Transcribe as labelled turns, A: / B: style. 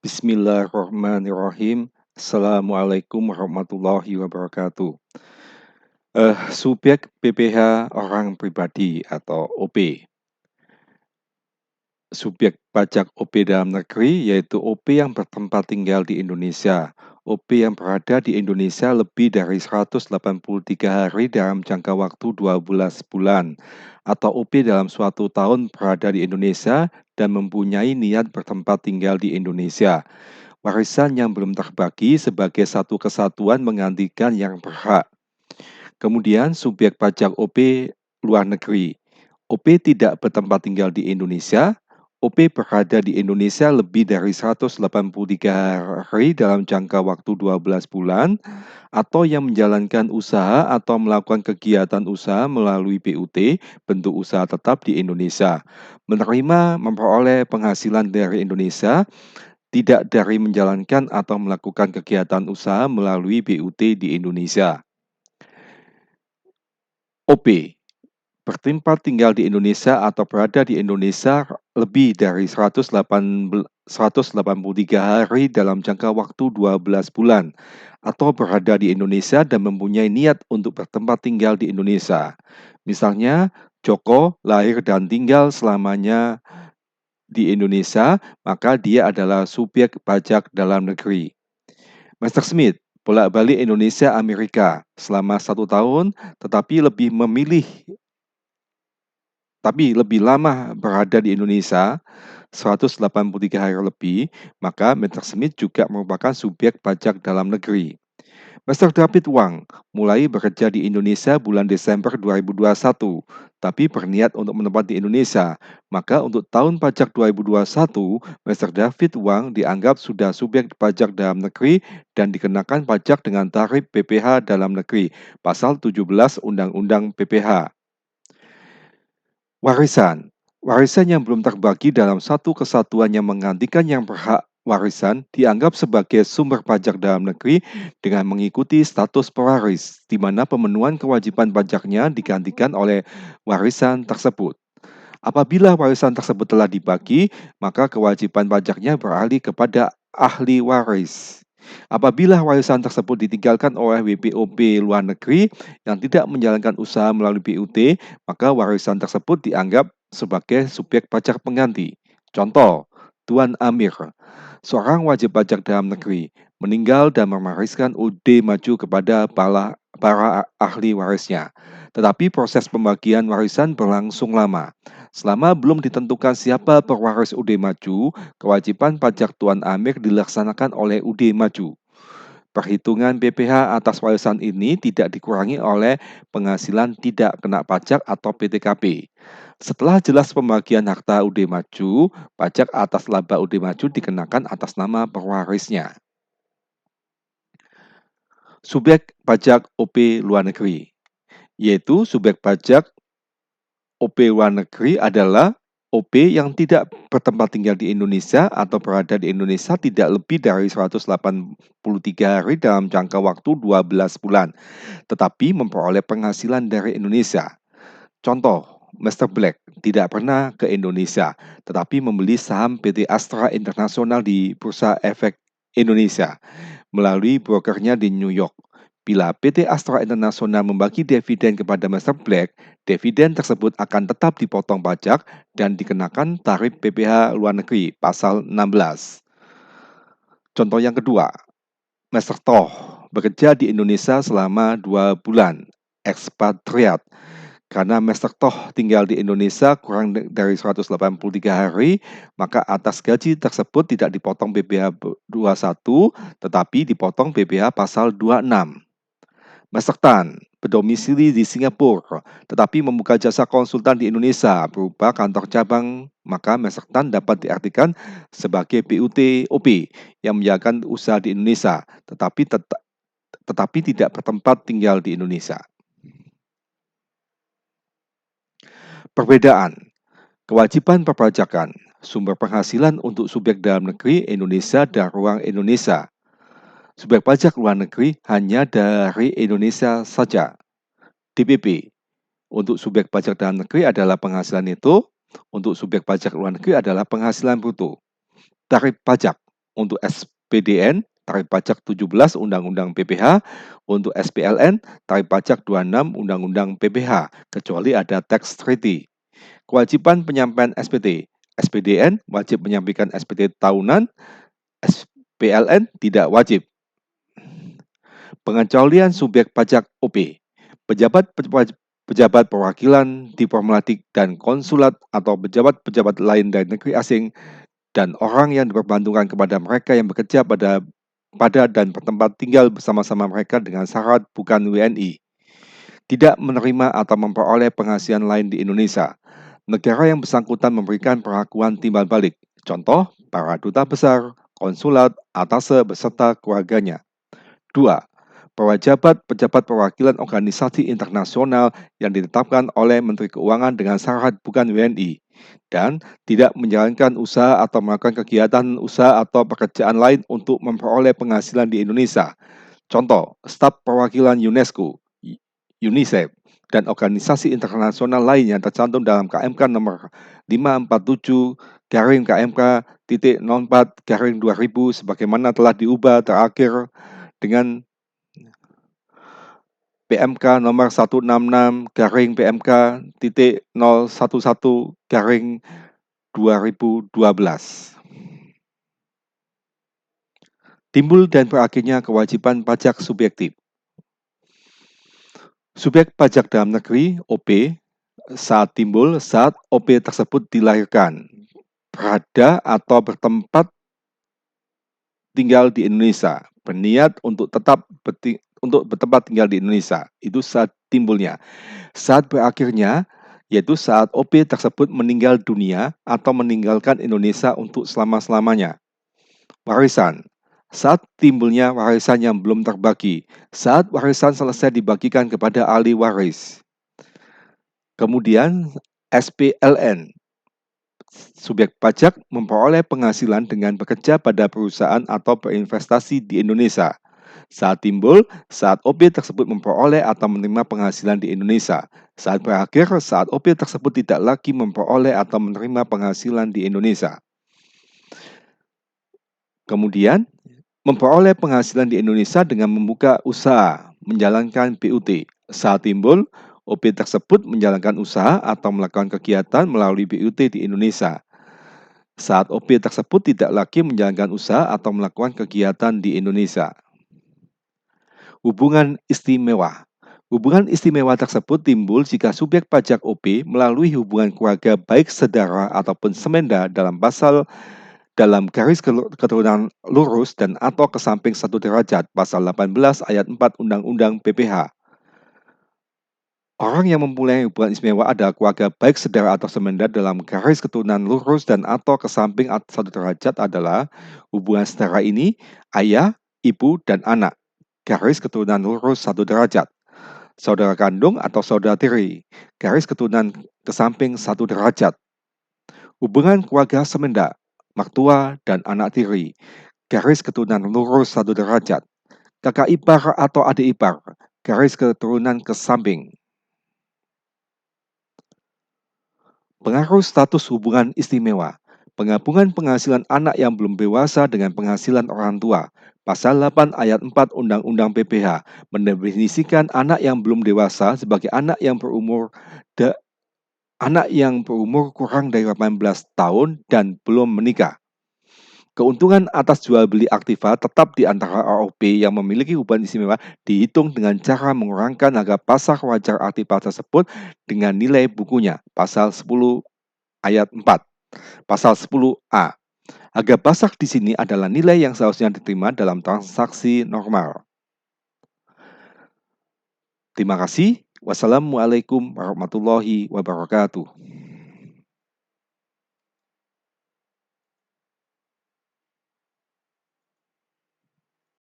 A: Bismillahirrahmanirrahim. Assalamualaikum warahmatullahi wabarakatuh. Subjek PPh orang pribadi atau OP. Subjek pajak OP dalam negeri yaitu OP yang bertempat tinggal di Indonesia. OP yang berada di Indonesia lebih dari 183 hari dalam jangka waktu 12 bulan. Atau OP dalam suatu tahun berada di Indonesia dan mempunyai niat bertempat tinggal di Indonesia. Warisan yang belum terbagi sebagai satu kesatuan menggantikan yang berhak. Kemudian subjek pajak OP luar negeri. OP tidak bertempat tinggal di Indonesia. OP berada di Indonesia lebih dari 183 hari dalam jangka waktu 12 bulan atau yang menjalankan usaha atau melakukan kegiatan usaha melalui BUT bentuk usaha tetap di Indonesia. Menerima memperoleh penghasilan dari Indonesia tidak dari menjalankan atau melakukan kegiatan usaha melalui BUT di Indonesia. OP bertempat tinggal di Indonesia atau berada di Indonesia lebih dari 183 hari dalam jangka waktu 12 bulan atau berada di Indonesia dan mempunyai niat untuk bertempat tinggal di Indonesia. Misalnya, Joko lahir dan tinggal selamanya di Indonesia, maka dia adalah subjek pajak dalam negeri. Mr. Smith bolak-balik Indonesia Amerika selama 1 tahun, tetapi lebih lama berada di Indonesia, 183 hari lebih, maka Mr. Smith juga merupakan subjek pajak dalam negeri. Mr. David Wang mulai bekerja di Indonesia bulan Desember 2021, tapi berniat untuk menetap di Indonesia. Maka untuk tahun pajak 2021, Mr. David Wang dianggap sudah subjek pajak dalam negeri dan dikenakan pajak dengan tarif PPh dalam negeri, pasal 17 Undang-Undang PPh. Warisan. Warisan yang belum terbagi dalam satu kesatuan yang menggantikan yang berhak warisan dianggap sebagai sumber pajak dalam negeri dengan mengikuti status pewaris, di mana pemenuhan kewajiban pajaknya digantikan oleh warisan tersebut. Apabila warisan tersebut telah dibagi, maka kewajiban pajaknya beralih kepada ahli waris. Apabila warisan tersebut ditinggalkan oleh WPOP luar negeri yang tidak menjalankan usaha melalui BUT, maka warisan tersebut dianggap sebagai subjek pajak pengganti. Contoh, Tuan Amir, seorang wajib pajak dalam negeri, meninggal dan mewariskan UD maju kepada para ahli warisnya. Tetapi proses pembagian warisan berlangsung lama. Selama belum ditentukan siapa pewaris UD maju, kewajiban pajak Tuan Amir dilaksanakan oleh UD maju. Perhitungan PPh atas warisan ini tidak dikurangi oleh penghasilan tidak kena pajak atau PTKP. Setelah jelas pembagian harta UD maju, pajak atas laba UD maju dikenakan atas nama pewarisnya. Subjek pajak OP luar negeri, yaitu subjek pajak OP luar negeri adalah OP yang tidak bertempat tinggal di Indonesia atau berada di Indonesia tidak lebih dari 183 hari dalam jangka waktu 12 bulan, tetapi memperoleh penghasilan dari Indonesia. Contoh, Mr. Black tidak pernah ke Indonesia, tetapi membeli saham PT Astra Internasional di Bursa Efek Indonesia melalui brokernya di New York. Bila PT Astra Internasional membagi dividen kepada Mr. Black, dividen tersebut akan tetap dipotong pajak dan dikenakan tarif PPh luar negeri, pasal 16. Contoh yang kedua, Mr. Toh bekerja di Indonesia selama 2 bulan, ekspatriat. Karena Mr. Toh tinggal di Indonesia kurang dari 183 hari, maka atas gaji tersebut tidak dipotong PPh 21, tetapi dipotong PPh pasal 26. Mr. Tan berdomisili di Singapura, tetapi membuka jasa konsultan di Indonesia berupa kantor cabang, maka Mr. Tan dapat diartikan sebagai BUT OP yang menjalankan usaha di Indonesia, tetapi tidak bertempat tinggal di Indonesia. Perbedaan kewajiban perpajakan, sumber penghasilan untuk subjek dalam negeri Indonesia dan ruang Indonesia. Subjek pajak luar negeri hanya dari Indonesia saja. DPP untuk subjek pajak dalam negeri adalah penghasilan neto, untuk subjek pajak luar negeri adalah penghasilan bruto. Tarif pajak Untuk SPDN, tarif pajak 17 Undang-Undang PPh, untuk SPLN, tarif pajak 26 Undang-Undang PPh, kecuali ada tax treaty. Kewajiban penyampaian SPT. SPDN wajib menyampaikan SPT tahunan, SPLN tidak wajib. Pengecualian subjek pajak OP. Pejabat perwakilan diplomatik dan konsulat atau pejabat-pejabat lain dari negeri asing dan orang yang diperbantukan kepada mereka yang bekerja pada dan bertempat tinggal bersama-sama mereka dengan syarat bukan WNI. Tidak menerima atau memperoleh penghasilan lain di Indonesia. Negara yang bersangkutan memberikan perlakuan timbal balik. Contoh, para duta besar, konsulat, atase beserta keluarganya. 2. Pejabat perwakilan organisasi internasional yang ditetapkan oleh Menteri Keuangan dengan syarat bukan WNI dan tidak menjalankan usaha atau melakukan kegiatan usaha atau pekerjaan lain untuk memperoleh penghasilan di Indonesia. Contoh, staf perwakilan UNESCO, UNICEF, dan organisasi internasional lain yang tercantum dalam KMK nomor 547 KMK.04/2000 sebagaimana telah diubah terakhir dengan PMK nomor 166-PMK.011-2012. Timbul dan berakhirnya kewajiban pajak subjektif. Subjek pajak dalam negeri (OP) timbul saat OP tersebut dilahirkan, berada atau bertempat tinggal di Indonesia, berniat untuk bertempat tinggal di Indonesia. Itu saat timbulnya. Saat berakhirnya, yaitu saat OP tersebut meninggal dunia atau meninggalkan Indonesia untuk selama-lamanya. Warisan. Saat timbulnya warisan yang belum terbagi, saat warisan selesai dibagikan kepada ahli waris. Kemudian SPLN. Subjek pajak memperoleh penghasilan dengan bekerja pada perusahaan atau berinvestasi di Indonesia. Saat timbul, saat OP tersebut memperoleh atau menerima penghasilan di Indonesia. Saat berakhir, saat OP tersebut tidak lagi memperoleh atau menerima penghasilan di Indonesia. Kemudian, memperoleh penghasilan di Indonesia dengan membuka usaha, menjalankan BUT. Saat timbul, OP tersebut menjalankan usaha atau melakukan kegiatan melalui BUT di Indonesia. Saat OP tersebut tidak lagi menjalankan usaha atau melakukan kegiatan di Indonesia. Hubungan istimewa. Hubungan istimewa tersebut timbul jika subjek pajak OP melalui hubungan keluarga baik saudara ataupun semenda dalam garis keturunan lurus dan atau ke samping 1 derajat pasal 18 ayat 4 Undang-Undang PPh. Orang yang mempunyai hubungan istimewa adalah keluarga baik saudara atau semenda dalam garis keturunan lurus dan atau ke samping 1 derajat adalah hubungan saudara ini ayah, ibu, dan anak. Garis keturunan lurus 1 derajat. Saudara kandung atau saudara tiri. Garis keturunan ke samping 1 derajat. Hubungan keluarga semenda, mertua dan anak tiri. Garis keturunan lurus 1 derajat. Kakak ipar atau adik ipar. Garis keturunan ke samping. Pengaruh status hubungan istimewa. Penggabungan penghasilan anak yang belum dewasa dengan penghasilan orang tua. Pasal 8 ayat 4 Undang-Undang PPh mendefinisikan anak yang belum dewasa sebagai anak yang berumur kurang dari 18 tahun dan belum menikah. Keuntungan atas jual beli aktiva tetap di antara ROP yang memiliki hubungan istimewa dihitung dengan cara mengurangkan harga pasar wajar aktiva tersebut dengan nilai bukunya. Pasal 10 ayat 4. Pasal 10A. Harga pasar di sini adalah nilai yang seharusnya diterima dalam transaksi normal. Terima kasih. Wassalamualaikum warahmatullahi wabarakatuh.